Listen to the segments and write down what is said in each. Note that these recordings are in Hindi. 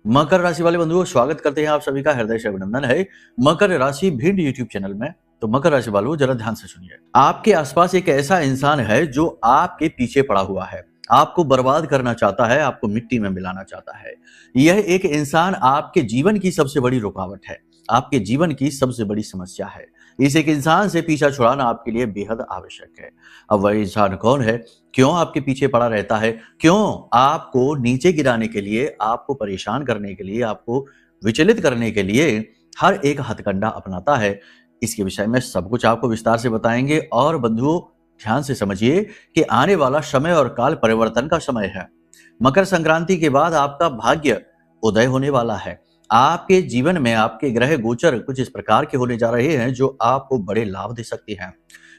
मकर राशि वाले बंधुओं, स्वागत करते हैं आप सभी का हृदय से अभिनंदन है मकर राशि भिंड यूट्यूब चैनल में। तो मकर राशि वालों, जरा ध्यान से सुनिए। आपके आसपास एक ऐसा इंसान है जो आपके पीछे पड़ा हुआ है, आपको बर्बाद करना चाहता है, आपको मिट्टी में मिलाना चाहता है। यह एक इंसान आपके जीवन की सबसे बड़ी रुकावट है, आपके जीवन की सबसे बड़ी समस्या है। इस एक इंसान से पीछा छुड़ाना आपके लिए बेहद आवश्यक है। अब वह इंसान कौन है, क्यों आपके पीछे पड़ा रहता है, क्यों आपको नीचे गिराने के लिए, आपको परेशान करने के लिए, आपको विचलित करने के लिए हर एक हथकंडा अपनाता है, इसके विषय में सब कुछ आपको विस्तार से बताएंगे। और बंधुओं, ध्यान से समझिए कि आने वाला समय और काल परिवर्तन का समय है। मकर संक्रांति के बाद आपका भाग्य उदय होने वाला है। आपके जीवन में आपके ग्रह गोचर कुछ इस प्रकार के होने जा रहे हैं जो आपको बड़े लाभ दे सकते हैं।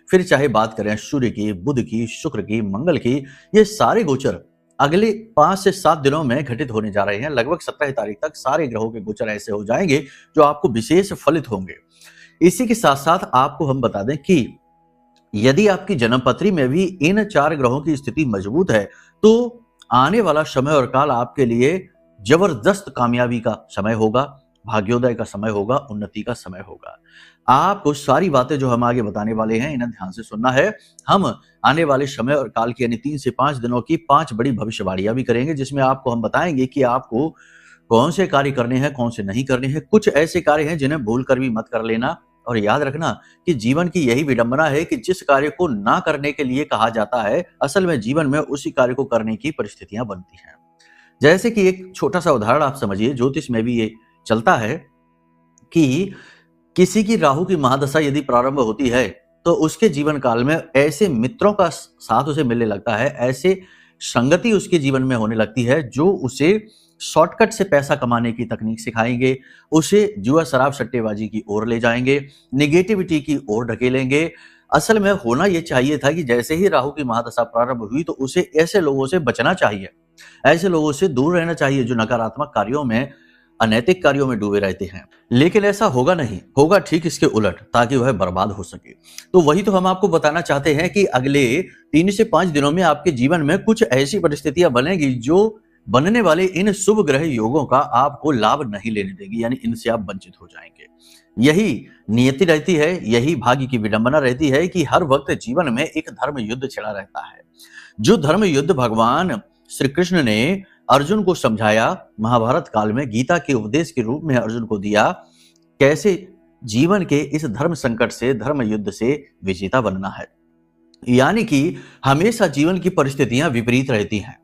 फिर चाहे बात करें सूर्य की, बुध की, शुक्र की, मंगल की, ये सारे गोचर अगले 5 से 7 दिनों में घटित होने जा रहे हैं। लगभग 17 तारीख तक सारे ग्रहों के गोचर ऐसे हो जाएंगे जो आपको विशेष फलित होंगे। इसी के साथ साथ आपको हम बता दें कि यदि आपकी जन्मपत्री में भी इन 4 ग्रहों की स्थिति मजबूत है तो आने वाला समय और काल आपके लिए जबरदस्त कामयाबी का समय होगा, भाग्योदय का समय होगा, उन्नति का समय होगा। आपको सारी बातें जो हम आगे बताने वाले हैं इन्हें ध्यान से सुनना है। हम आने वाले समय और काल की यानी 3 से 5 दिनों की 5 बड़ी भविष्यवाणियां भी करेंगे, जिसमें आपको हम बताएंगे कि आपको कौन से कार्य करने हैं, कौन से नहीं करने हैं। कुछ ऐसे कार्य हैं जिन्हें भूल कर भी मत कर लेना। और याद रखना कि जीवन की यही विडंबना है कि जिस कार्य को ना करने के लिए कहा जाता है, असल में जीवन में उसी कार्य को करने की परिस्थितियां बनती हैं। जैसे कि एक छोटा सा उदाहरण आप समझिए, ज्योतिष में भी ये चलता है कि किसी की राहु की महादशा यदि प्रारंभ होती है तो उसके जीवन काल में ऐसे मित्रों का साथ उसे मिलने लगता है, ऐसे संगति उसके जीवन में होने लगती है जो उसे शॉर्टकट से पैसा कमाने की तकनीक सिखाएंगे, उसे जुआ शराब सट्टेबाजी की ओर ले जाएंगे, निगेटिविटी की ओर ढकेलेंगे। असल में होना यह चाहिए था कि जैसे ही राहु की महादशा प्रारंभ हुई तो उसे ऐसे लोगों से बचना चाहिए, ऐसे लोगों से दूर रहना चाहिए जो नकारात्मक कार्यों में, अनैतिक कार्यों में डूबे रहते हैं। लेकिन ऐसा होगा नहीं, होगा ठीक इसके उलट, ताकि वह बर्बाद हो सके। तो वही तो हम आपको बताना चाहते हैं कि अगले 3 से 5 दिनों में आपके जीवन में कुछ ऐसी परिस्थितियां बनेगी जो बनने वाले इन शुभ ग्रह योगों का आपको लाभ नहीं लेने देगी, यानी इनसे आप वंचित हो जाएंगे। यही नियति रहती है, यही भाग्य की विडंबना रहती है कि हर वक्त जीवन में एक धर्म युद्ध छिड़ा रहता है। जो धर्म युद्ध भगवान श्री कृष्ण ने अर्जुन को समझाया, महाभारत काल में गीता के उपदेश के रूप में अर्जुन को दिया, कैसे जीवन के इस धर्म संकट से, धर्म युद्ध से विजेता बनना है। यानी कि हमेशा जीवन की परिस्थितियां विपरीत रहती हैं।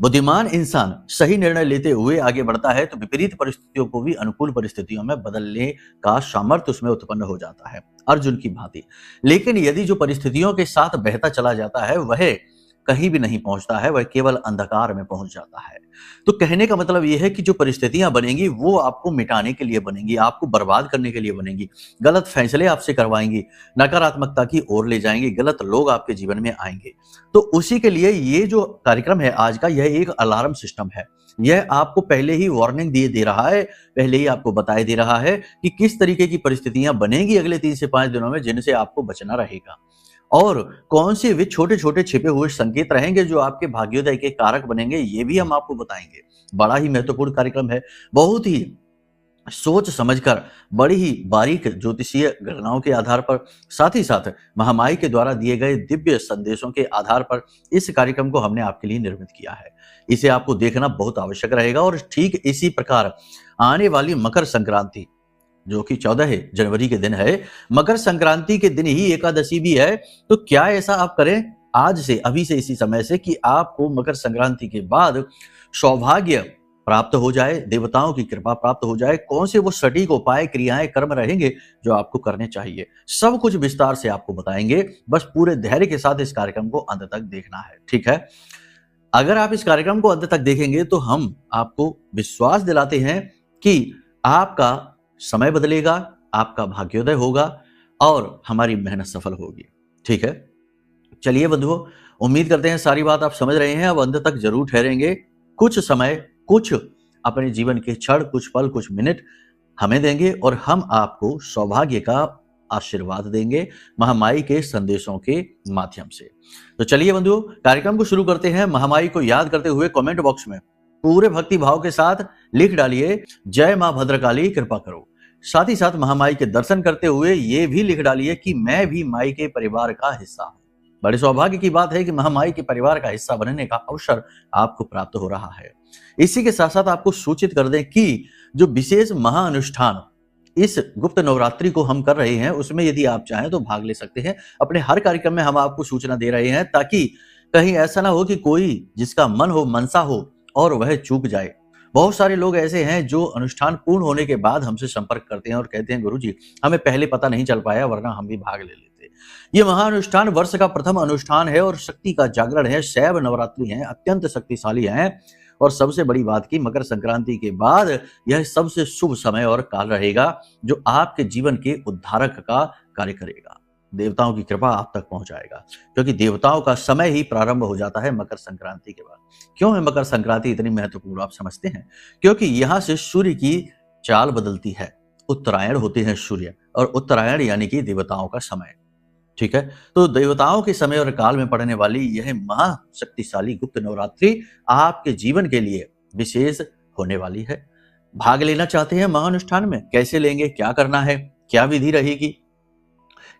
बुद्धिमान इंसान सही निर्णय लेते हुए आगे बढ़ता है तो विपरीत परिस्थितियों को भी अनुकूल परिस्थितियों में बदलने का सामर्थ्य उसमें उत्पन्न हो जाता है, अर्जुन की भांति। लेकिन यदि जो परिस्थितियों के साथ बहता चला जाता है वह कहीं भी नहीं पहुंचता है, वह केवल अंधकार में पहुंच जाता है। तो कहने का मतलब यह है कि जो परिस्थितियां बनेंगी वो आपको मिटाने के लिए बनेंगी, आपको बर्बाद करने के लिए बनेंगी, गलत फैसले आपसे करवाएंगी, नकारात्मकता की ओर ले जाएंगे, गलत लोग आपके जीवन में आएंगे। तो उसी के लिए ये जो कार्यक्रम है आज का, यह एक अलार्म सिस्टम है। यह आपको पहले ही वार्निंग दिए दे रहा है, पहले ही आपको बताए दे रहा है कि किस तरीके की परिस्थितियां बनेगी अगले 3 से 5 दिनों में, जिनसे आपको बचना रहेगा। और कौन से वे छोटे छोटे छिपे हुए संकेत रहेंगे जो आपके भाग्योदय के कारक बनेंगे, ये भी हम आपको बताएंगे। बड़ा ही महत्वपूर्ण कार्यक्रम है, बहुत ही सोच समझकर, बड़ी ही बारीक ज्योतिषीय गणनाओं के आधार पर, साथ ही साथ महामाई के द्वारा दिए गए दिव्य संदेशों के आधार पर इस कार्यक्रम को हमने आपके लिए निर्मित किया है। इसे आपको देखना बहुत आवश्यक रहेगा। और ठीक इसी प्रकार आने वाली मकर संक्रांति, जो कि 14 जनवरी के दिन है, मकर संक्रांति के दिन ही एकादशी भी है। तो क्या ऐसा आप करें आज से, अभी से, इसी समय से, कि आपको मकर संक्रांति के बाद सौभाग्य प्राप्त हो जाए, देवताओं की कृपा प्राप्त हो जाए। कौन से वो सटीक उपाय, क्रियाएं, कर्म रहेंगे जो आपको करने चाहिए, सब कुछ विस्तार से आपको बताएंगे। बस पूरे धैर्य के साथ इस कार्यक्रम को अंत तक देखना है, ठीक है। अगर आप इस कार्यक्रम को अंत तक देखेंगे तो हम आपको विश्वास दिलाते हैं कि आपका समय बदलेगा, आपका भाग्योदय होगा और हमारी मेहनत सफल होगी, ठीक है। चलिए बंधुओं, उम्मीद करते हैं सारी बात आप समझ रहे हैं। अब अंत तक जरूर ठहरेंगे, कुछ समय, कुछ अपने जीवन के क्षण, कुछ पल, कुछ मिनट हमें देंगे और हम आपको सौभाग्य का आशीर्वाद देंगे महामाई के संदेशों के माध्यम से। तो चलिए बंधुओं, कार्यक्रम को शुरू करते हैं। महामाई को याद करते हुए कमेंट बॉक्स में पूरे भक्ति भाव के साथ लिख डालिए, जय मां भद्रकाली कृपा करो। साथ ही साथ महामाई के दर्शन करते हुए ये भी लिख डालिए कि मैं भी माई के परिवार का हिस्सा हूं। बड़े सौभाग्य की बात है कि महामाई के परिवार का हिस्सा बनने का अवसर आपको प्राप्त हो रहा है। इसी के साथ साथ आपको सूचित कर दें कि जो विशेष महाअनुष्ठान इस गुप्त नवरात्रि को हम कर रहे हैं, उसमें यदि आप चाहें तो भाग ले सकते हैं। अपने हर कार्यक्रम में हम आपको सूचना दे रहे हैं ताकि कहीं ऐसा ना हो कि कोई जिसका मन हो, मनसा हो और वह चूक जाए। बहुत सारे लोग ऐसे हैं जो अनुष्ठान पूर्ण होने के बाद हमसे संपर्क करते हैं और कहते हैं गुरुजी हमें पहले पता नहीं चल पाया, वरना हम भी भाग ले लेते। ये महाअनुष्ठान वर्ष का प्रथम अनुष्ठान है और शक्ति का जागरण है। शैव नवरात्रि है, अत्यंत शक्तिशाली है और सबसे बड़ी बात की मकर संक्रांति के बाद यह सबसे शुभ समय और काल रहेगा जो आपके जीवन के उद्धारक का कार्य करेगा। देवताओं की कृपा आप तक पहुंचाएगा, क्योंकि देवताओं का समय ही प्रारंभ हो जाता है मकर संक्रांति के बाद। क्यों है मकर संक्रांति इतनी महत्वपूर्ण, आप समझते हैं? क्योंकि यहां से सूर्य की चाल बदलती है। उत्तरायण होते हैं सूर्य और उत्तरायण यानी कि देवताओं का समय। ठीक है, तो देवताओं के समय और काल में पड़ने वाली यह महाशक्तिशाली गुप्त नवरात्रि आपके जीवन के लिए विशेष होने वाली है। भाग लेना चाहते हैं महाअनुष्ठान में? कैसे लेंगे, क्या करना है, क्या विधि रहेगी,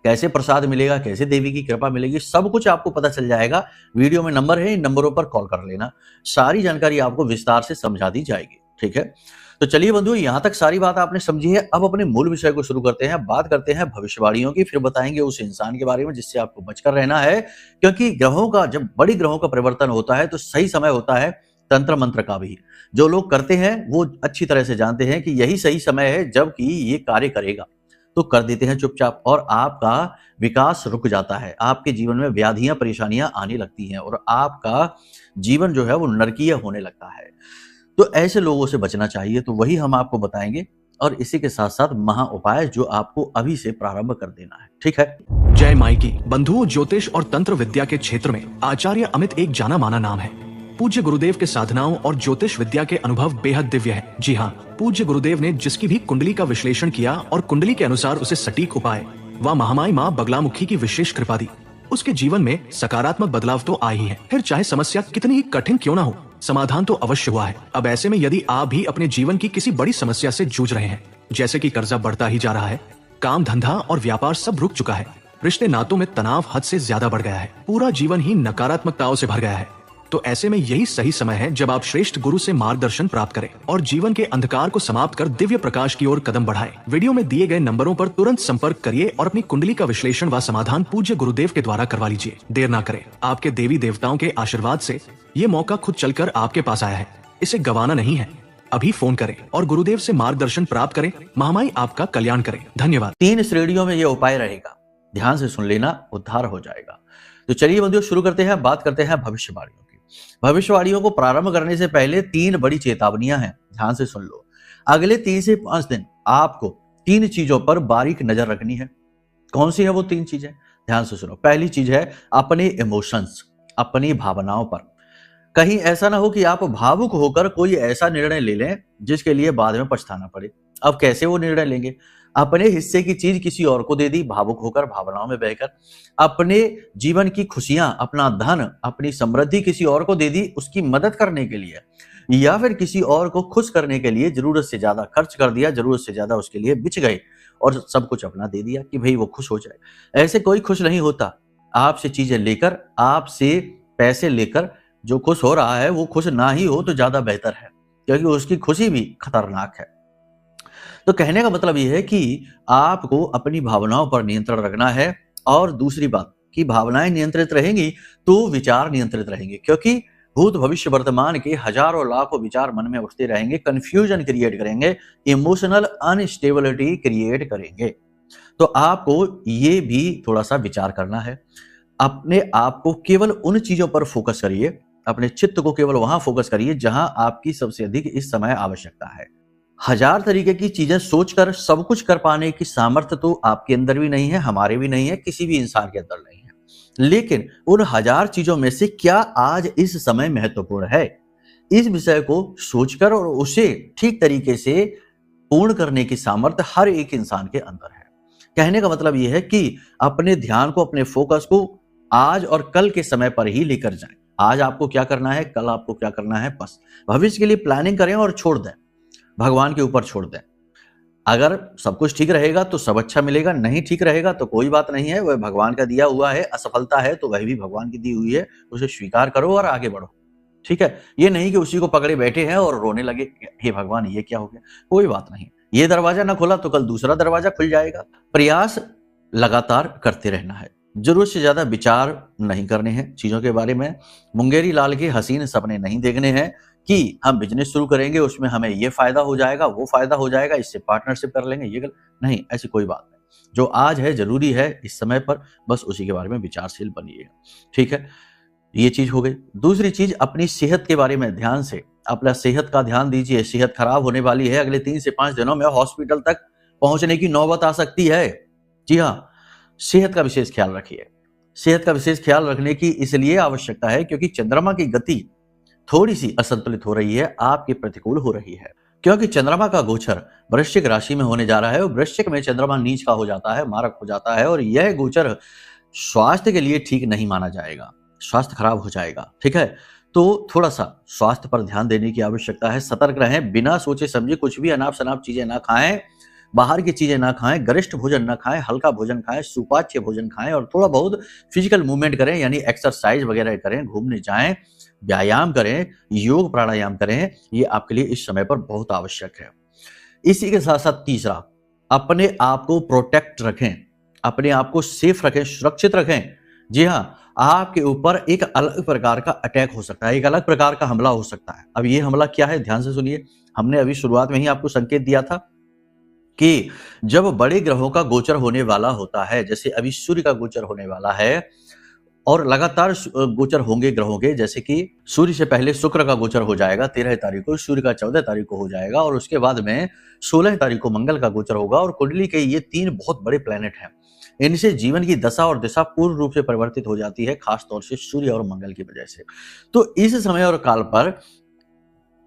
कैसे प्रसाद मिलेगा, कैसे देवी की कृपा मिलेगी, सब कुछ आपको पता चल जाएगा। वीडियो में नंबर है, इन नंबरों पर कॉल कर लेना, सारी जानकारी आपको विस्तार से समझा दी जाएगी। ठीक है, तो चलिए बंधुओं, यहां तक सारी बात आपने समझी है। अब अपने मूल विषय को शुरू करते हैं। बात करते हैं भविष्यवाणियों की, फिर बताएंगे उस इंसान के बारे में जिससे आपको बचकर रहना है, क्योंकि ग्रहों का जब बड़ी ग्रहों का परिवर्तन होता है तो सही समय होता है तंत्र मंत्र का भी। जो लोग करते हैं वो अच्छी तरह से जानते हैं कि यही सही समय है जबकि ये कार्य करेगा, तो कर देते हैं चुपचाप और आपका विकास रुक जाता है। आपके जीवन में व्याधियां, परेशानियां आने लगती हैं और आपका जीवन जो है वो नरकीय होने लगता है। तो ऐसे लोगों से बचना चाहिए, तो वही हम आपको बताएंगे और इसी के साथ साथ महा उपाय जो आपको अभी से प्रारंभ कर देना है। ठीक है, जय माई की। बंधुओं, ज्योतिष और तंत्र विद्या के क्षेत्र में आचार्य अमित एक जाना माना नाम है। पूज्य गुरुदेव के साधनाओं और ज्योतिष विद्या के अनुभव बेहद दिव्य है। जी हाँ, पूज्य गुरुदेव ने जिसकी भी कुंडली का विश्लेषण किया और कुंडली के अनुसार उसे सटीक उपाय व महामाई माँ बगलामुखी की विशेष कृपा दी, उसके जीवन में सकारात्मक बदलाव तो आया ही है। फिर चाहे समस्या कितनी ही कठिन क्यों न हो, समाधान तो अवश्य हुआ है। अब ऐसे में यदि आप भी अपने जीवन की किसी बड़ी समस्या से जूझ रहे हैं, जैसे कि कर्जा बढ़ता ही जा रहा है, काम धंधा और व्यापार सब रुक चुका है, रिश्ते नातों में तनाव हद से ज्यादा बढ़ गया है, पूरा जीवन ही नकारात्मकताओं से भर गया है, तो ऐसे में यही सही समय है जब आप श्रेष्ठ गुरु से मार्गदर्शन प्राप्त करें और जीवन के अंधकार को समाप्त कर दिव्य प्रकाश की ओर कदम बढ़ाएं। वीडियो में दिए गए नंबरों पर तुरंत संपर्क करिए और अपनी कुंडली का विश्लेषण व समाधान पूज्य गुरुदेव के द्वारा करवा लीजिए। देर ना करें, आपके देवी देवताओं के आशीर्वाद से ये मौका खुद चलकर आपके पास आया है, इसे गंवाना नहीं है। अभी फोन करें और गुरुदेव से मार्गदर्शन प्राप्त करें। महामाई आपका कल्याण करें। धन्यवाद। 3 श्रेणियों में ये उपाय रहेगा, ध्यान से सुन लेना, उद्धार हो जाएगा। तो चलिए बंधुओं शुरू करते हैं। बात करते हैं भविष्यवाणियों की। भविष्यवाणियों को प्रारंभ करने से पहले 3 बड़ी चेतावनियां हैं, ध्यान से सुन लो। अगले 3 से 5 दिन आपको 3 चीजों पर बारीक नजर रखनी है। कौन सी है वो 3 चीजें? ध्यान से सुनो। पहली चीज है अपने इमोशंस, अपनी भावनाओं पर। कहीं ऐसा ना हो कि आप भावुक होकर कोई ऐसा निर्णय ले लें जिसके लिए बाद में पछताना पड़े। अब कैसे वो निर्णय लेंगे? अपने हिस्से की चीज किसी और को दे दी, भावुक होकर, भावनाओं में बहकर। अपने जीवन की खुशियां, अपना धन, अपनी समृद्धि किसी और को दे दी उसकी मदद करने के लिए, या फिर किसी और को खुश करने के लिए जरूरत से ज्यादा खर्च कर दिया, जरूरत से ज्यादा उसके लिए बिच गए और सब कुछ अपना दे दिया कि भाई वो खुश हो जाए। ऐसे कोई खुश नहीं होता। आपसे चीजें लेकर, आपसे पैसे लेकर जो खुश हो रहा है वो खुश ना ही हो तो ज्यादा बेहतर है, क्योंकि उसकी खुशी भी खतरनाक है। तो कहने का मतलब यह है कि आपको अपनी भावनाओं पर नियंत्रण रखना है। और दूसरी बात कि भावनाएं नियंत्रित रहेंगी तो विचार नियंत्रित रहेंगे, क्योंकि भूत भविष्य वर्तमान के हजारों लाखों विचार मन में उठते रहेंगे, कंफ्यूजन क्रिएट करेंगे, इमोशनल अनस्टेबिलिटी क्रिएट करेंगे। तो आपको ये भी थोड़ा सा विचार करना है। अपने आप को केवल उन चीजों पर फोकस करिए, अपने चित्त को केवल वहां फोकस करिए जहां आपकी सबसे अधिक इस समय आवश्यकता है। 1000 तरीके की चीजें सोचकर सब कुछ कर पाने की सामर्थ्य तो आपके अंदर भी नहीं है, हमारे भी नहीं है, किसी भी इंसान के अंदर नहीं है। लेकिन उन 1000 चीजों में से क्या आज इस समय महत्वपूर्ण है, इस विषय को सोचकर और उसे ठीक तरीके से पूर्ण करने की सामर्थ्य हर एक इंसान के अंदर है। कहने का मतलब यह है कि अपने ध्यान को, अपने फोकस को आज और कल के समय पर ही लेकर जाएं। आज आपको क्या करना है, कल आपको क्या करना है, बस भविष्य के लिए प्लानिंग करें और छोड़ दें, भगवान के ऊपर छोड़ दें। अगर सब कुछ ठीक रहेगा तो सब अच्छा मिलेगा, नहीं ठीक रहेगा तो कोई बात नहीं है, वह भगवान का दिया हुआ है। असफलता है तो वह भी भगवान की दी हुई है, उसे स्वीकार करो और आगे बढ़ो। ठीक है, ये नहीं कि उसी को पकड़े बैठे हैं और रोने लगे, हे भगवान ये क्या हो गया। कोई बात नहीं, ये दरवाजा ना खुला तो कल दूसरा दरवाजा खुल जाएगा। प्रयास लगातार करते रहना है, जरूरत से ज्यादा विचार नहीं करने हैं चीजों के बारे में। मुंगेरी लाल के हसीन सपने नहीं देखने हैं कि हम बिजनेस शुरू करेंगे, उसमें हमें ये फायदा हो जाएगा, वो फायदा हो जाएगा, इससे पार्टनरशिप कर लेंगे, ये नहीं, ऐसी कोई बात नहीं। जो आज है जरूरी है इस समय पर, बस उसी के बारे में विचारशील बनिएगा। ठीक है, ये चीज हो गई। दूसरी चीज, अपनी सेहत के बारे में ध्यान से, अपना सेहत का ध्यान दीजिए। सेहत खराब होने वाली है, अगले 3 से 5 दिनों में हॉस्पिटल तक पहुंचने की नौबत आ सकती है। जी हाँ, सेहत का विशेष ख्याल रखिए। सेहत का विशेष ख्याल रखने की इसलिए आवश्यकता है क्योंकि चंद्रमा की गति थोड़ी सी असंतुलित हो रही है, आपके प्रतिकूल हो रही है, क्योंकि चंद्रमा का गोचर वृश्चिक राशि में होने जा रहा है और वृश्चिक में चंद्रमा नीच का हो जाता है, मारक हो जाता है, और यह गोचर स्वास्थ्य के लिए ठीक नहीं माना जाएगा, स्वास्थ्य खराब हो जाएगा। ठीक है, तो थोड़ा सा स्वास्थ्य पर ध्यान देने की आवश्यकता है। सतर्क रहें, बिना सोचे समझे कुछ भी अनाप शनाप चीजें ना खाएं, बाहर की चीजें ना खाएं, गरिष्ठ भोजन ना खाएं, हल्का भोजन खाएं, सुपाच्य भोजन खाएं और थोड़ा बहुत फिजिकल मूवमेंट करें, यानी एक्सरसाइज वगैरह करें, घूमने जाएं, व्यायाम करें, योग प्राणायाम करें। ये आपके लिए इस समय पर बहुत आवश्यक है। इसी के साथ साथ तीसरा, अपने आप को प्रोटेक्ट रखें, अपने आप को सेफ रखें, सुरक्षित रखें। जी हाँ, आपके ऊपर एक अलग प्रकार का अटैक हो सकता है, एक अलग प्रकार का हमला हो सकता है। अब ये हमला क्या है, ध्यान से सुनिए। हमने अभी शुरुआत में ही आपको संकेत दिया था कि जब बड़े ग्रहों का गोचर होने वाला होता है, जैसे अभी सूर्य का गोचर होने वाला है और लगातार गोचर होंगे ग्रहों के, जैसे कि सूर्य से पहले शुक्र का गोचर हो जाएगा 13 तारीख को, सूर्य का 14 तारीख को हो जाएगा और उसके बाद में 16 तारीख को मंगल का गोचर होगा। और कुंडली के ये 3 बहुत बड़े प्लेनेट हैं, इनसे जीवन की दशा और दिशा पूर्ण रूप से परिवर्तित हो जाती है, खास तौर से सूर्य और मंगल की वजह से। तो इस समय और काल पर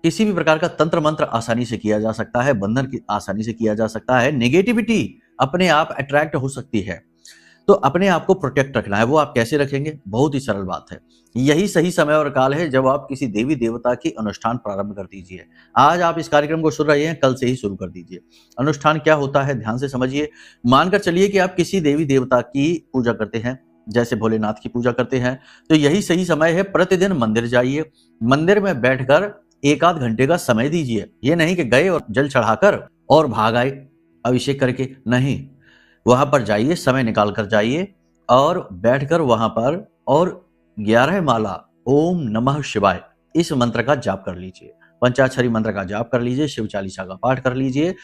किसी भी प्रकार का तंत्र मंत्र आसानी से किया जा सकता है, बंधन की आसानी से किया जा सकता है, नेगेटिविटी अपने आप अट्रैक्ट हो सकती है। तो अपने आप को प्रोटेक्ट रखना है। वो आप कैसे रखेंगे, बहुत ही सरल बात है। यही सही समय और काल है जब आप किसी देवी देवता की अनुष्ठान प्रारंभ कर दीजिए। आज आप इस कार्यक्रम को सुन रहे हैं, कल से ही शुरू कर दीजिए। अनुष्ठान क्या होता है, ध्यान से समझिए। मानकर चलिए कि आप किसी देवी देवता की पूजा करते हैं, जैसे भोलेनाथ की पूजा करते हैं, तो यही सही समय है। प्रतिदिन मंदिर जाइए, मंदिर में बैठकर 1 आध घंटे का समय दीजिए। ये नहीं कि गए और जल चढ़ाकर और भाग आए अभिषेक करके, नहीं, वहां पर जाइए, समय निकाल कर जाइए और बैठकर वहां पर और 11 माला ओम नमः शिवाय इस मंत्र का जाप कर लीजिए, पंचाक्षरी मंत्र का जाप कर लीजिए, शिव चालीसा का पाठ कर लीजिए।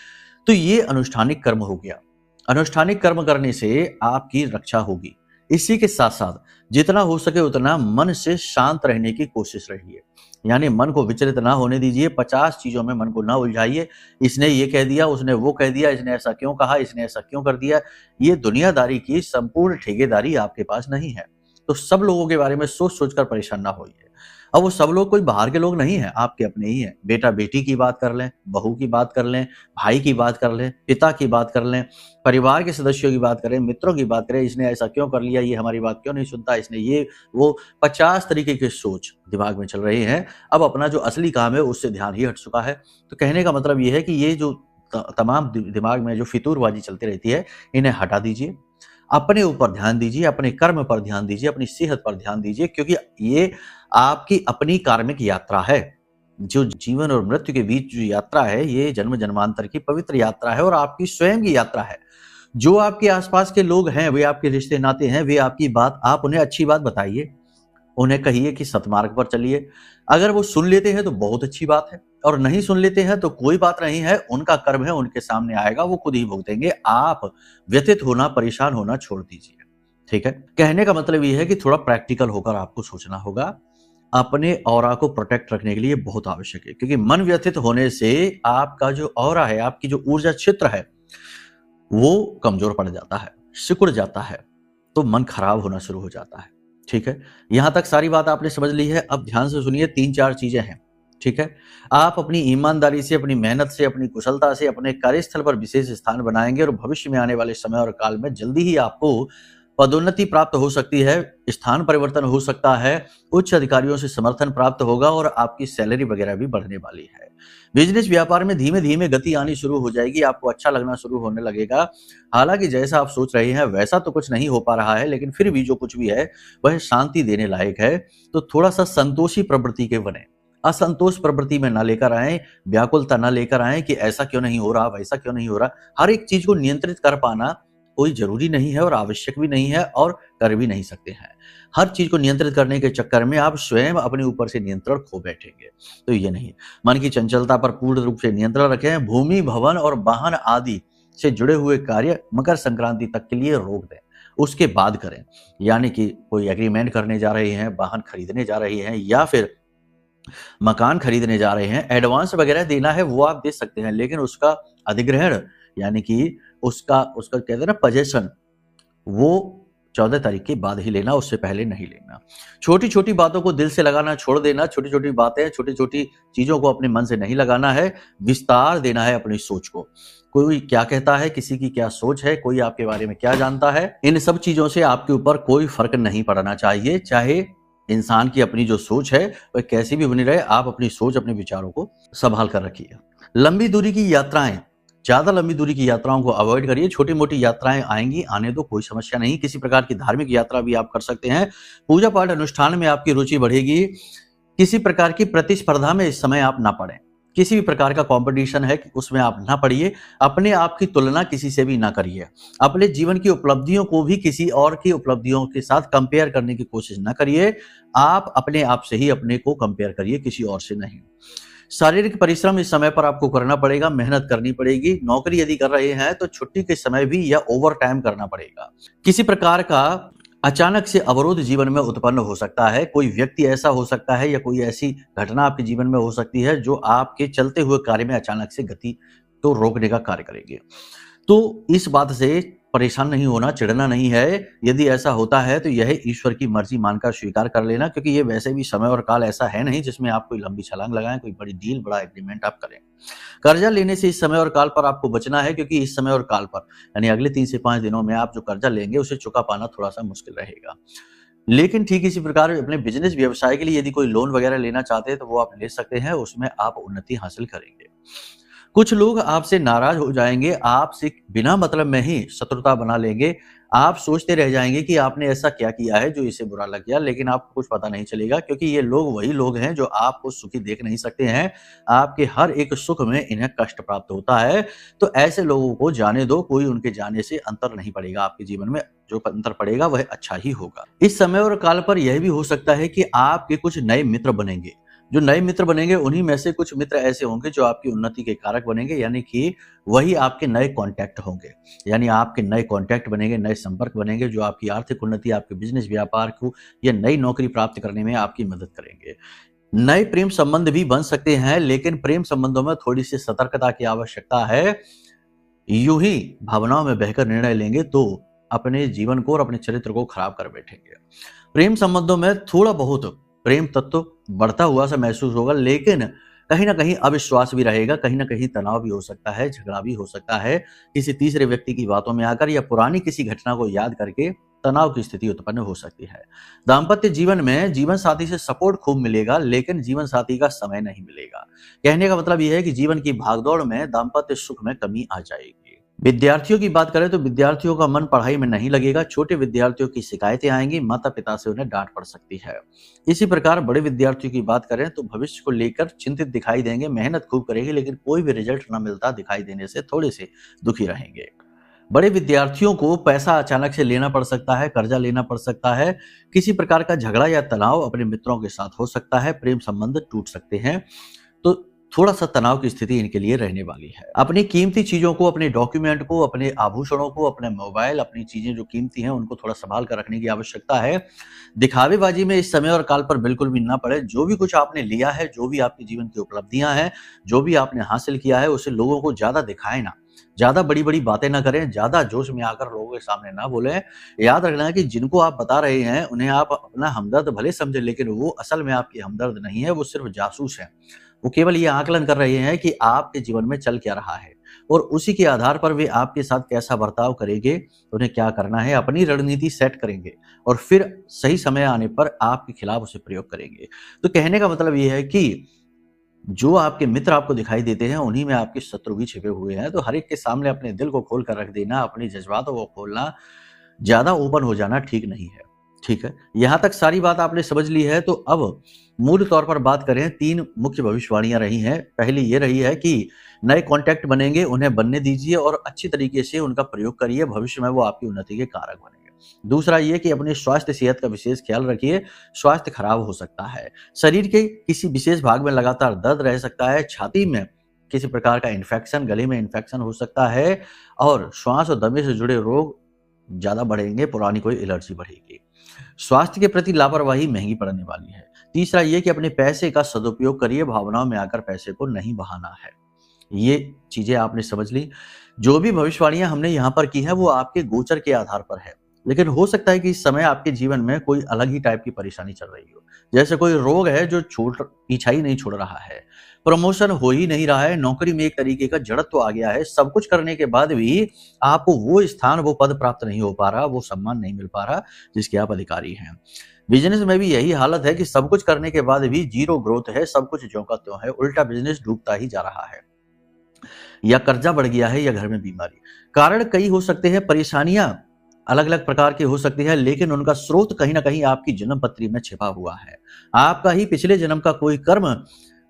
तो ये अनुष्ठानिक कर्म हो गया। अनुष्ठानिक कर्म करने से आपकी रक्षा होगी। इसी के साथ साथ जितना हो सके उतना मन से शांत रहने की कोशिश रहिए, यानी मन को विचलित ना होने दीजिए। 50 चीजों में मन को ना उलझाइए। इसने ये कह दिया, उसने वो कह दिया, इसने ऐसा क्यों कहा, इसने ऐसा क्यों कर दिया। ये दुनियादारी की संपूर्ण ठेकेदारी आपके पास नहीं है। तो सब लोगों के बारे में सोच सोचकर परेशान ना होइए। अब वो सब लोग कोई बाहर के लोग नहीं है, आपके अपने ही हैं। बेटा बेटी की बात कर लें, बहू की बात कर लें, भाई की बात कर लें, पिता की बात कर लें, परिवार के सदस्यों की बात करें, मित्रों की बात करें, इसने ऐसा क्यों कर लिया, ये हमारी बात क्यों नहीं सुनता, इसने ये वो 50 तरीके की सोच दिमाग में चल रही है। अब अपना जो असली काम है उससे ध्यान ही हट चुका है। तो कहने का मतलब ये है कि ये जो तमाम दिमाग में जो फितूरबाजी चलती रहती है, इन्हें हटा दीजिए। अपने ऊपर ध्यान दीजिए, अपने कर्म पर ध्यान दीजिए, अपनी सेहत पर ध्यान दीजिए, क्योंकि ये आपकी अपनी कार्मिक यात्रा है। जो जीवन और मृत्यु के बीच जो यात्रा है, ये जन्म जन्मांतर की पवित्र यात्रा है और आपकी स्वयं की यात्रा है। जो आपके आसपास के लोग हैं, वे आपके रिश्ते नाते हैं, वे आपकी बात, आप उन्हें अच्छी बात बताइए, उन्हें कहिए कि सतमार्ग पर चलिए। अगर वो सुन लेते हैं तो बहुत अच्छी बात है, और नहीं सुन लेते हैं तो कोई बात नहीं है, उनका कर्म है, उनके सामने आएगा, वो खुद ही भुगतेंगे। आप व्यथित होना, परेशान होना छोड़ दीजिए। ठीक है, कहने का मतलब ये है कि थोड़ा प्रैक्टिकल होकर आपको सोचना होगा। अपने ऑरा को प्रोटेक्ट रखने के लिए बहुत आवश्यक है, क्योंकि मन व्यथित होने से आपका जो ऑरा है, आपकी जो ऊर्जा क्षेत्र है, वो कमजोर पड़ जाता है, सिकुड़ जाता है, तो मन खराब होना शुरू हो जाता है। ठीक है, यहां तक सारी बात आपने समझ ली है। अब ध्यान से सुनिए, 3-4 चीजें हैं। ठीक है, आप अपनी ईमानदारी से, अपनी मेहनत से, अपनी कुशलता से अपने कार्यस्थल पर विशेष स्थान बनाएंगे और भविष्य में आने वाले समय और काल में जल्दी ही आपको पदोन्नति प्राप्त हो सकती है, स्थान परिवर्तन हो सकता है, उच्च अधिकारियों से समर्थन प्राप्त होगा और आपकी सैलरी वगैरह भी बढ़ने वाली है। बिजनेस व्यापार में धीमे धीमे गति आनी शुरू हो जाएगी, आपको अच्छा लगना शुरू होने लगेगा। हालांकि जैसा आप सोच रहे हैं वैसा तो कुछ नहीं हो पा रहा है, लेकिन फिर भी जो कुछ भी है वह शांति देने लायक है। तो थोड़ा सा संतोषी प्रवृत्ति के बने, असंतोष प्रवृत्ति में ना लेकर आए, व्याकुलता ना लेकर आए कि ऐसा क्यों नहीं हो रहा, वैसा क्यों नहीं हो रहा। हर एक चीज को नियंत्रित कर पाना कोई जरूरी नहीं है और आवश्यक भी नहीं है और कर भी नहीं सकते हैं। हर चीज को नियंत्रित करने के चक्कर में आप स्वयं अपने ऊपर से नियंत्रण खो बैठेंगे, तो ये नहीं। मन की चंचलता पर पूर्ण रूप से नियंत्रण रखें। भूमि, भवन और वाहन आदि से जुड़े हुए कार्य मकर संक्रांति तक के लिए रोक दें, उसके बाद करें। यानी कि कोई एग्रीमेंट करने जा रहे हैं, वाहन खरीदने जा रहे हैं या फिर मकान खरीदने जा रहे हैं, एडवांस वगैरह देना है वो आप दे सकते हैं, लेकिन उसका अधिग्रहण यानी कि उसका कहते हैं ना पोजेशन, वो 14 तारीख के बाद ही लेना, उससे पहले नहीं लेना। छोटी छोटी बातों को दिल से लगाना छोड़ देना। छोटी छोटी बातें, छोटी छोटी चीजों को अपने मन से नहीं लगाना है, विस्तार देना है अपनी सोच को। कोई क्या कहता है, किसी की क्या सोच है, कोई आपके बारे में क्या जानता है, इन सब चीजों से आपके ऊपर कोई फर्क नहीं पड़ना चाहिए। चाहे इंसान की अपनी जो सोच है वह कैसी भी बनी रहे, आप अपनी सोच, अपने विचारों को संभाल कर रखिए। लंबी दूरी की यात्राएं, ज्यादा लंबी दूरी की यात्राओं को अवॉइड करिए। छोटी मोटी यात्राएं आएंगी, आने दो, कोई समस्या नहीं। किसी प्रकार की धार्मिक यात्रा भी आप कर सकते हैं। पूजा पाठ अनुष्ठान में आपकी रुचि बढ़ेगी। किसी प्रकार की प्रतिस्पर्धा में इस समय आप ना पड़े। किसी भी प्रकार का कंपटीशन है उसमें आप ना पड़िए। अपने आप की तुलना किसी से भी ना करिए। अपने जीवन की उपलब्धियों को भी किसी और की उपलब्धियों के साथ कंपेयर करने की कोशिश ना करिए। आप अपने आप से ही अपने को कंपेयर करिए, किसी और से नहीं। शारीरिक परिश्रम इस समय पर आपको करना पड़ेगा, मेहनत करनी पड़ेगी। नौकरी यदि कर रहे हैं तो छुट्टी के समय भी या ओवर टाइम करना पड़ेगा। किसी प्रकार का अचानक से अवरोध जीवन में उत्पन्न हो सकता है। कोई व्यक्ति ऐसा हो सकता है या कोई ऐसी घटना आपके जीवन में हो सकती है जो आपके चलते हुए कार्य में अचानक से गति को रोकने का कार्य करेगी। तो इस बात से परेशान नहीं होना, चिढ़ना नहीं है। यदि ऐसा होता है तो यह ईश्वर की मर्जी मानकर स्वीकार कर लेना, क्योंकि ये वैसे भी समय और काल ऐसा है नहीं जिसमें आप कोई लंबी छलांग लगाएं, कोई बड़ी डील, बड़ा एग्रीमेंट आप करें। कर्जा लेने से इस समय और काल पर आपको बचना है, क्योंकि इस समय और काल पर यानी अगले 3 से 5 दिनों में आप जो कर्जा लेंगे उसे चुका पाना थोड़ा सा मुश्किल रहेगा। लेकिन ठीक इसी प्रकार अपने बिजनेस व्यवसाय के लिए यदि कोई लोन वगैरह लेना चाहते हैं तो वो आप ले सकते हैं, उसमें आप उन्नति हासिल करेंगे। कुछ लोग आपसे नाराज हो जाएंगे, आपसे बिना मतलब में ही शत्रुता बना लेंगे। आप सोचते रह जाएंगे कि आपने ऐसा क्या किया है जो इसे बुरा लग गया, लेकिन आपको कुछ पता नहीं चलेगा, क्योंकि ये लोग वही लोग हैं जो आपको सुखी देख नहीं सकते हैं। आपके हर एक सुख में इन्हें कष्ट प्राप्त होता है। तो ऐसे लोगों को जाने दो, कोई उनके जाने से अंतर नहीं पड़ेगा आपके जीवन में। जो अंतर पड़ेगा वह अच्छा ही होगा। इस समय और काल पर यह भी हो सकता है कि आपके कुछ नए मित्र बनेंगे। जो नए मित्र बनेंगे उन्हीं में से कुछ मित्र ऐसे होंगे जो आपकी उन्नति के कारक बनेंगे, यानी कि वही आपके नए कॉन्टैक्ट होंगे। यानी आपके नए कॉन्टैक्ट बनेंगे, नए संपर्क बनेंगे जो आपकी आर्थिक उन्नति, आपके बिजनेस व्यापार को या नई नौकरी प्राप्त करने में आपकी मदद करेंगे। नए प्रेम संबंध भी बन सकते हैं, लेकिन प्रेम संबंधों में थोड़ी सी सतर्कता की आवश्यकता है। यूं ही भावनाओं में बहकर निर्णय लेंगे तो अपने जीवन को और अपने चरित्र को खराब कर बैठेंगे। प्रेम संबंधों में थोड़ा बहुत प्रेम तत्व बढ़ता हुआ सा महसूस होगा, लेकिन कहीं ना कहीं अविश्वास भी रहेगा, कहीं ना कहीं तनाव भी हो सकता है, झगड़ा भी हो सकता है। किसी तीसरे व्यक्ति की बातों में आकर या पुरानी किसी घटना को याद करके तनाव की स्थिति उत्पन्न हो सकती है। दाम्पत्य जीवन में जीवन साथी से सपोर्ट खूब मिलेगा, लेकिन जीवन साथी का समय नहीं मिलेगा। कहने का मतलब यह है कि जीवन की भागदौड़ में दाम्पत्य सुख में कमी आ जाएगी। विद्यार्थियों की बात करें तो विद्यार्थियों का मन पढ़ाई में नहीं लगेगा। छोटे विद्यार्थियों की शिकायतें आएंगी, माता पिता से उन्हें डांट पड़ सकती है। इसी प्रकार बड़े विद्यार्थियों की बात करें तो भविष्य को लेकर चिंतित दिखाई देंगे, मेहनत खूब करेंगे, लेकिन कोई भी रिजल्ट न मिलता दिखाई देने से थोड़े से दुखी रहेंगे। बड़े विद्यार्थियों को पैसा अचानक से लेना पड़ सकता है, कर्जा लेना पड़ सकता है। किसी प्रकार का झगड़ा या तनाव अपने मित्रों के साथ हो सकता है। प्रेम संबंध टूट सकते हैं, तो थोड़ा सा तनाव की स्थिति इनके लिए रहने वाली है। अपनी कीमती चीजों को, अपने डॉक्यूमेंट को, अपने आभूषणों को, अपने मोबाइल, अपनी चीजें जो कीमती हैं उनको थोड़ा संभाल कर रखने की आवश्यकता है। दिखावेबाजी में इस समय और काल पर बिल्कुल भी ना पड़े। जो भी कुछ आपने लिया है, जो भी आपके जीवन की उपलब्धियां हैं, जो भी आपने हासिल किया है, उसे लोगों को ज्यादा दिखाएं ना, ज्यादा बड़ी बड़ी बातें ना करें, ज्यादा जोश में आकर लोगों के सामने ना बोलें। याद रखना कि जिनको आप बता रहे हैं उन्हें आप अपना हमदर्द भले समझे, लेकिन वो असल में आपके हमदर्द नहीं है, वो सिर्फ जासूस है। वो केवल ये आकलन कर रहे हैं कि आपके जीवन में चल क्या रहा है। और उसी के आधार पर वे आपके साथ कैसा बर्ताव करेंगे, उन्हें क्या करना है, अपनी रणनीति सेट करेंगे और फिर सही समय आने पर आपके खिलाफ उसे प्रयोग करेंगे। तो कहने का मतलब ये है कि जो आपके मित्र आपको दिखाई देते हैं, उन्हीं में आपके शत्रु भी छिपे हुए हैं। तो हर एक के सामने अपने दिल को खोल कर रख देना, अपनी जज्बातों को खोलना, ज़्यादा ओपन हो जाना ठीक नहीं है। ठीक है? यहाँ तक सारी बात आपने समझ ली है, तो अब मूल तौर पर बात करें, 3 मुख्य भविष्यवाणियाँ रही हैं। पहली ये रही है कि नए कॉन्टैक्ट बनेंगे, उन्हें बनने दीजिए और अच्छी तरीके से उनका प्रयोग करिए, भविष्य में वो आपकी उन्नति के कारक बनेंगे। दूसरा ये कि अपने स्वास्थ्य सेहत का विशेष ख्याल रखिए, स्वास्थ्य खराब हो सकता है। शरीर के किसी विशेष भाग में लगातार दर्द रह सकता है, छाती में किसी प्रकार का इन्फेक्शन, गले में इन्फेक्शन हो सकता है और श्वास और दमे से जुड़े रोग ज़्यादा बढ़ेंगे, पुरानी कोई एलर्जी बढ़ेगी। स्वास्थ्य के प्रति लापरवाही महंगी पड़ने वाली है। तीसरा ये कि अपने पैसे का सदुपयोग करिए, भावनाओं में आकर पैसे को नहीं बहाना है। ये चीजें आपने समझ ली। जो भी भविष्यवाणियां हमने यहाँ पर की है वो आपके गोचर के आधार पर है, लेकिन हो सकता है कि इस समय आपके जीवन में कोई अलग ही टाइप की परेशानी चल रही हो। जैसे कोई रोग है जो पीछा ही नहीं छोड़ रहा है, प्रमोशन हो ही नहीं रहा है, नौकरी में एक तरीके का जड़त्व आ गया है, सब कुछ करने के बाद भी आपको वो स्थान, वो पद प्राप्त नहीं हो पा रहा, वो सम्मान नहीं मिल पा रहा जिसके आप अधिकारी हैं। बिजनेस में भी यही हालत है कि सब कुछ करने के बाद भी जीरो ग्रोथ है, सब कुछ ज्यों का त्यों है, उल्टा बिजनेस डूबता ही जा रहा है, या कर्जा बढ़ गया है या घर में बीमारी। कारण कई हो सकते हैं, परेशानियां अलग अलग प्रकार की हो सकती है, लेकिन उनका स्रोत कहीं ना कहीं आपकी जन्म पत्री में छिपा हुआ है। आपका ही पिछले जन्म का कोई कर्म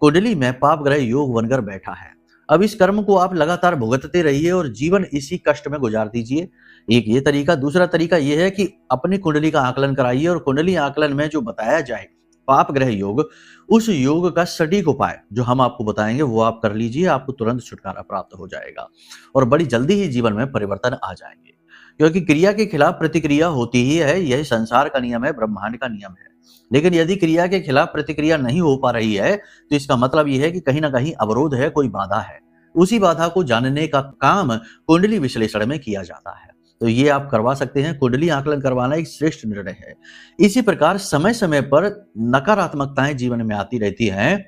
कुंडली में पाप ग्रह योग बनकर बैठा है। अब इस कर्म को आप लगातार भुगतते रहिए और जीवन इसी कष्ट में गुजार दीजिए। एक ये तरीका। दूसरा तरीका यह है कि अपनी कुंडली का आकलन कराइए और कुंडली आकलन में जो बताया जाए पाप ग्रह योग, उस योग का सटीक उपाय जो हम आपको बताएंगे वो आप कर लीजिए, आपको तुरंत छुटकारा प्राप्त हो जाएगा और बड़ी जल्दी ही जीवन में परिवर्तन आ जाएंगे। क्योंकि क्रिया के खिलाफ प्रतिक्रिया होती ही है, यही संसार का नियम है, ब्रह्मांड का नियम है। लेकिन यदि क्रिया के खिलाफ प्रतिक्रिया नहीं हो पा रही है तो इसका मतलब यह है कि कहीं ना कहीं अवरोध है, कोई बाधा है। उसी बाधा को जानने का काम कुंडली विश्लेषण में किया जाता है, तो ये आप करवा सकते हैं। कुंडली आकलन करवाना एक श्रेष्ठ निर्णय है। इसी प्रकार समय समय पर नकारात्मकताएं जीवन में आती रहती हैं।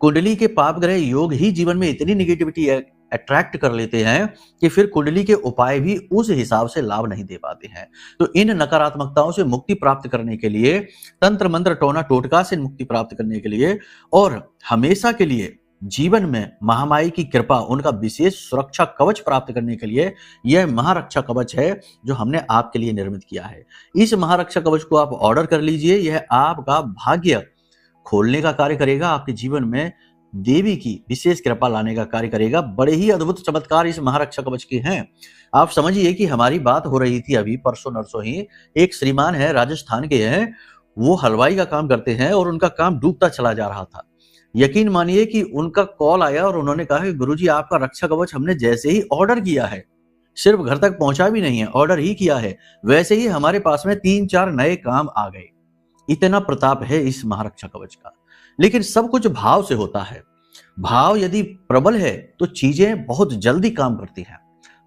कुंडली के पाप ग्रह योग ही जीवन में इतनी निगेटिविटी अट्रैक्ट कर लेते हैं कि फिर कुंडली के उपाय भी उस हिसाब से लाभ नहीं दे पाते हैं। तो इन नकारात्मकताओं से मुक्ति प्राप्त करने के लिए, तंत्र मंत्र टोना टोटका से मुक्ति प्राप्त करने के लिए और हमेशा के लिए जीवन में महामाई की कृपा, उनका विशेष सुरक्षा कवच प्राप्त करने के लिए यह महारक्षा कवच है जो हमने आपके लिए निर्मित किया है। इस महारक्षा कवच को आप ऑर्डर कर लीजिए। यह आपका भाग्य खोलने का कार्य करेगा, आपके जीवन में देवी की विशेष कृपा लाने का कार्य करेगा। बड़े ही अद्भुत चमत्कार इस महारक्षा कवच के हैं। आप समझिए कि हमारी बात हो रही थी अभी परसों नरसों ही, एक श्रीमान है, राजस्थान के हैं, वो हलवाई का काम करते हैं और उनका काम डूबता चला जा रहा था। यकीन मानिए कि उनका कॉल आया और उन्होंने कहा कि गुरुजी आपका रक्षा कवच हमने जैसे ही ऑर्डर किया है, सिर्फ घर तक पहुंचा भी नहीं है, ऑर्डर ही किया है, वैसे ही हमारे पास में 3-4 नए काम आ गए। इतना प्रताप है इस महारक्षा कवच का। लेकिन सब कुछ भाव से होता है। भाव यदि प्रबल है तो चीजें बहुत जल्दी काम करती हैं,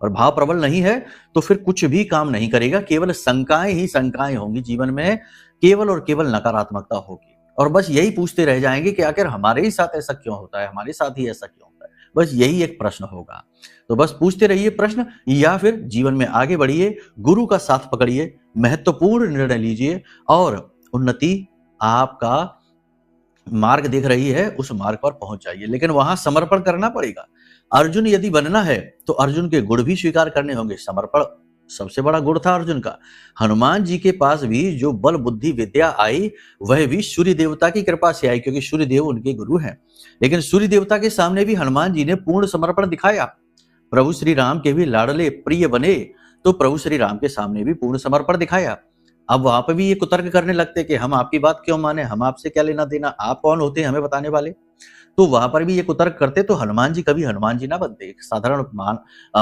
और भाव प्रबल नहीं है तो फिर कुछ भी काम नहीं करेगा। केवल शंकाएं ही शंकाएं होंगी जीवन में, केवल और केवल नकारात्मकता होगी और बस यही पूछते रह जाएंगे कि आखिर हमारे ही साथ ऐसा क्यों होता है, हमारे साथ ही ऐसा क्यों होता है। बस यही एक प्रश्न होगा। तो बस पूछते रहिए प्रश्न, या फिर जीवन में आगे बढ़िए, गुरु का साथ पकड़िए, महत्वपूर्ण निर्णय लीजिए और उन्नति आपका मार्ग दिख रही है, उस मार्ग पर पहुंच जाइए। लेकिन वहां समर्पण करना पड़ेगा। अर्जुन यदि बनना है तो अर्जुन के गुण भी स्वीकार करने होंगे। समर्पण सबसे बड़ा गुण था अर्जुन का। हनुमान जी के पास भी जो बल बुद्धि विद्या आई वह भी सूर्य देवता की कृपा से आई, क्योंकि सूर्य देव उनके गुरु हैं। लेकिन सूर्य देवता के सामने भी हनुमान जी ने पूर्ण समर्पण दिखाया। प्रभु श्री राम के भी लाडले प्रिय बने तो प्रभु श्री राम के सामने भी पूर्ण समर्पण दिखाया। अब वहां पर भी ये कुतर्क करने लगते कि हम आपकी बात क्यों माने, हम आपसे क्या लेना देना, आप कौन होते हैं हमें बताने वाले। तो वहां पर भी ये कुतर्क करते तो हनुमान जी कभी हनुमान जी ना बनते, एक साधारण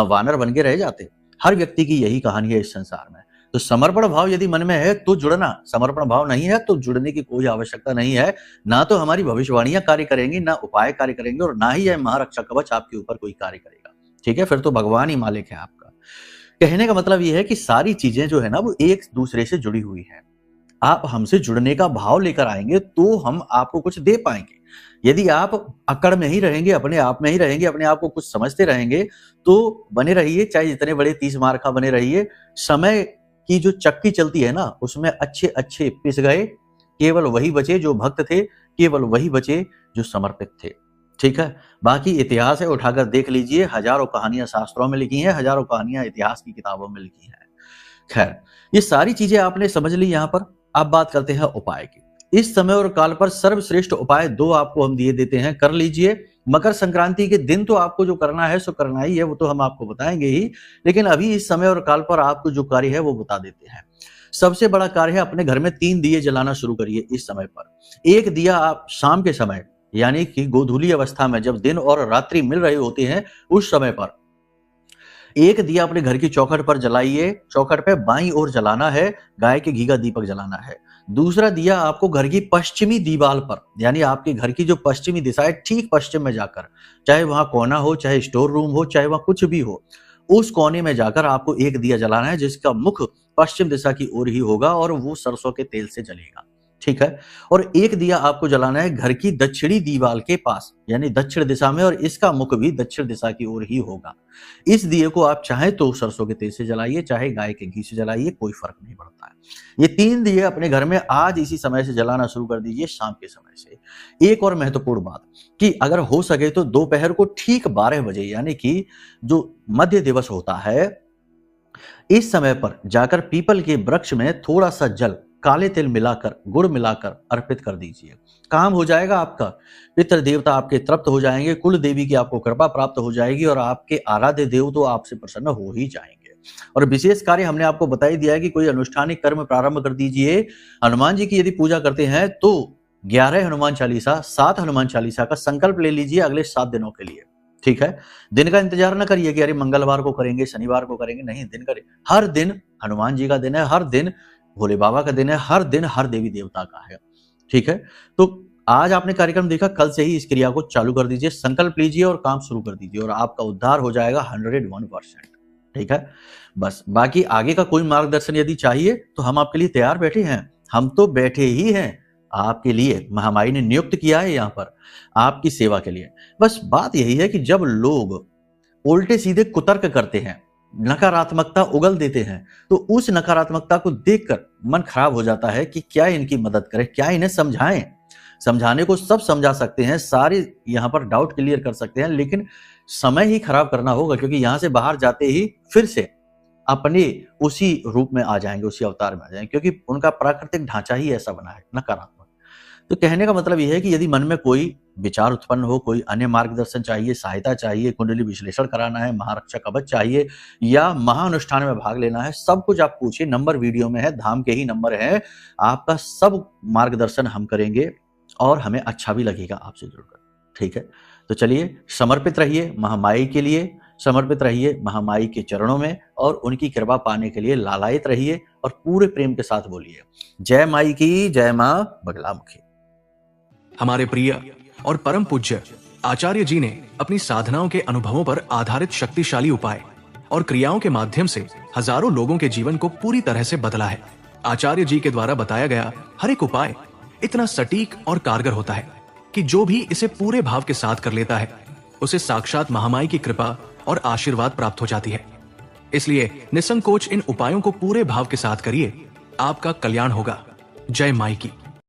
वानर बन के रह जाते। हर व्यक्ति की यही कहानी है इस संसार में। तो समर्पण भाव यदि मन में है तो जुड़ना, समर्पण भाव नहीं है तो जुड़ने की कोई आवश्यकता नहीं है। ना तो हमारी भविष्यवाणियां कार्य करेंगी, ना उपाय कार्य करेंगे और ना ही यह महारक्षा कवच आपके ऊपर कोई कार्य करेगा। ठीक है, फिर तो भगवान ही मालिक है आपका। कहने का मतलब यह है कि सारी चीजें जो है ना वो एक दूसरे से जुड़ी हुई है। आप हमसे जुड़ने का भाव लेकर आएंगे तो हम आपको कुछ दे पाएंगे। यदि आप अकड़ में ही रहेंगे, अपने आप में ही रहेंगे, अपने आप को कुछ समझते रहेंगे, तो बने रहिए, चाहे जितने बड़े 30 मार का बने रहिए। समय की जो चक्की चलती है ना, उसमें अच्छे अच्छे पिस गए, केवल वही बचे जो भक्त थे, केवल वही बचे जो समर्पित थे। ठीक है, बाकी इतिहास है, उठाकर देख लीजिए। हजारों कहानियां शास्त्रों में लिखी हैं, हजारों कहानियां इतिहास की किताबों में लिखी हैं। खैर, ये सारी चीजें आपने समझ ली। यहां पर अब बात करते हैं उपाय की। इस समय और काल पर सर्वश्रेष्ठ उपाय 2 आपको हम दिए देते हैं, कर लीजिए। मकर संक्रांति के दिन तो आपको जो करना है सो करना ही है, वो तो हम आपको बताएंगे ही, लेकिन अभी इस समय और काल पर आपको जो कार्य है वो बता देते हैं। सबसे बड़ा कार्य है, अपने घर में 3 दिए जलाना शुरू करिए इस समय पर। एक दिया आप शाम के समय, यानी कि गोधूली अवस्था में, जब दिन और रात्रि मिल रहे होते हैं, उस समय पर एक दिया अपने घर की चौखट पर जलाइए। चौखट पे बाईं ओर जलाना है, गाय के घी का दीपक जलाना है। दूसरा दिया आपको घर की पश्चिमी दीवार पर, यानी आपके घर की जो पश्चिमी दिशा है, ठीक पश्चिम में जाकर, चाहे वहां कोना हो, चाहे स्टोर रूम हो, चाहे वहां कुछ भी हो, उस कोने में जाकर आपको एक दिया जलाना है, जिसका मुख पश्चिम दिशा की ओर ही होगा और वो सरसों के तेल से जलेगा। ठीक है, और एक दिया आपको जलाना है घर की दक्षिणी दीवार के पास, यानी दक्षिण दिशा में, और इसका मुख भी दक्षिण दिशा की ओर ही होगा। इस दिए को आप चाहे तो सरसों के तेल से जलाइए, चाहे गाय के घी से जलाइए, कोई फर्क नहीं पड़ता है। ये 3 दिए अपने घर में आज इसी समय से जलाना शुरू कर दीजिए, शाम के समय से। एक और महत्वपूर्ण बात कि अगर हो सके तो दोपहर को ठीक 12 बजे, यानी कि जो मध्य दिवस होता है, इस समय पर जाकर पीपल के वृक्ष में थोड़ा सा जल, काले तिल मिलाकर, गुड़ मिलाकर अर्पित कर दीजिए। काम हो जाएगा आपका। पितृ देवता आपके तृप्त हो जाएंगे, कुल देवी की आपको कृपा प्राप्त हो जाएगी और आपके आराध्य देव तो आपसे प्रसन्न हो ही जाएंगे। और विशेष कार्य हमने आपको बता ही दिया है कि कोई अनुष्ठानिक कर्म प्रारंभ कर दीजिए। हनुमान जी की यदि पूजा करते हैं तो 11 हनुमान चालीसा, 7 हनुमान चालीसा का संकल्प ले लीजिए अगले 7 दिनों के लिए। ठीक है, दिन का इंतजार न करिए कि अरे मंगलवार को करेंगे, शनिवार को करेंगे, नहीं, दिन करें। हर दिन हनुमान जी का दिन है, हर दिन भोले बाबा का दिन है, हर दिन हर देवी देवता का है। ठीक है, तो आज आपने कार्यक्रम देखा, कल से ही इस क्रिया को चालू कर दीजिए, संकल्प लीजिए और काम शुरू कर दीजिए और आपका उद्धार हो जाएगा 101%। ठीक है, बस बाकी आगे का कोई मार्गदर्शन यदि चाहिए तो हम आपके लिए तैयार बैठे हैं। हम तो बैठे ही हैं आपके लिए, महामाई ने नियुक्त किया है यहाँ पर आपकी सेवा के लिए। बस बात यही है कि जब लोग उल्टे सीधे कुतर्क करते हैं, नकारात्मकता उगल देते हैं, तो उस नकारात्मकता को देखकर मन खराब हो जाता है कि क्या इनकी मदद करें, क्या इन्हें समझाएं। समझाने को सब समझा सकते हैं, सारे यहाँ पर डाउट क्लियर कर सकते हैं, लेकिन समय ही खराब करना होगा, क्योंकि यहाँ से बाहर जाते ही फिर से अपने उसी रूप में आ जाएंगे, उसी अवतार में आ जाएंगे, क्योंकि उनका प्राकृतिक ढांचा ही ऐसा बना है, नकारात्मक। तो कहने का मतलब यह है कि यदि मन में कोई विचार उत्पन्न हो, कोई अन्य मार्गदर्शन चाहिए, सहायता चाहिए, कुंडली विश्लेषण कराना है, महारक्षा कवच चाहिए या महाअनुष्ठान में भाग लेना है, सब कुछ आप पूछिए। नंबर वीडियो में है, धाम के ही नंबर है। आपका सब मार्गदर्शन हम करेंगे और हमें अच्छा भी लगेगा आपसे जुड़कर। ठीक है, तो चलिए समर्पित रहिए महामाई के लिए, समर्पित रहिए महामाई के चरणों में और उनकी कृपा पाने के लिए लालायित रहिए और पूरे प्रेम के साथ बोलिए, जय माई की, जय मां बगलामुखी। हमारे प्रिय और परम पूज्य आचार्य जी ने अपनी साधनाओं के अनुभवों पर आधारित शक्तिशाली उपाय और क्रियाओं के माध्यम से हजारों लोगों के जीवन को पूरी तरह से बदला है। आचार्य जी के द्वारा बताया गया हर एक उपाय इतना सटीक और कारगर होता है कि जो भी इसे पूरे भाव के साथ कर लेता है, उसे साक्षात महामाई की कृपा और आशीर्वाद प्राप्त हो जाती है। इसलिए निसंकोच इन उपायों को पूरे भाव के साथ करिए, आपका कल्याण होगा। जय माई की।